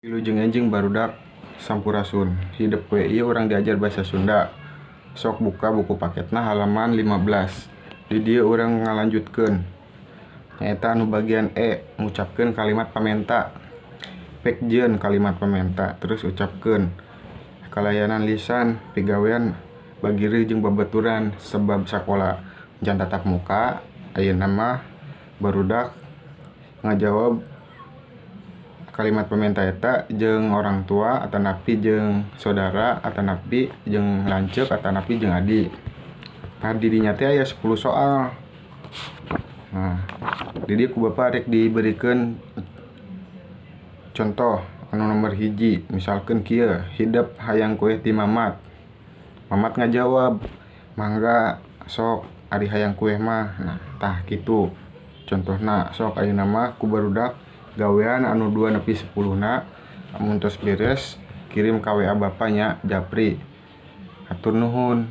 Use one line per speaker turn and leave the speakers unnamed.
Wilujeng enjing barudak sampurasun. Hidup we ieu urang diajar bahasa Sunda. Sok buka buku paketna halaman 15. Di dieu urang ngalanjutkeun. Nyaeta anu bagian E, ngucapkeun kalimat pamenta. Pekjeun kalimat pamenta, terus ucapkeun. Kalayanan lisan, pigawean bagiri jeung babaturan sebab sakola encan tatap muka. Ayeuna mah barudak ngajawab kalimat pamenta eta jeung orang tua atanapi jeung saudara atanapi jeung lanceuk atanapi jeung adik. Nah di dinya teh aya 10 soal. Nah, di dieu ku Bapak rek dibeureikeun contoh anu nomor 1, misalkeun kieu, hidep hayang kueh ti Mamat. Mamat ngajawab, mangga sok ari hayang kueh mah. Nah, tah kitu. Contohna sok ayeuna mah ku barudak gawean anu 2 nepi 10na, mun tos beres kirim ka WA Bapaknya Japri. Hatur nuhun.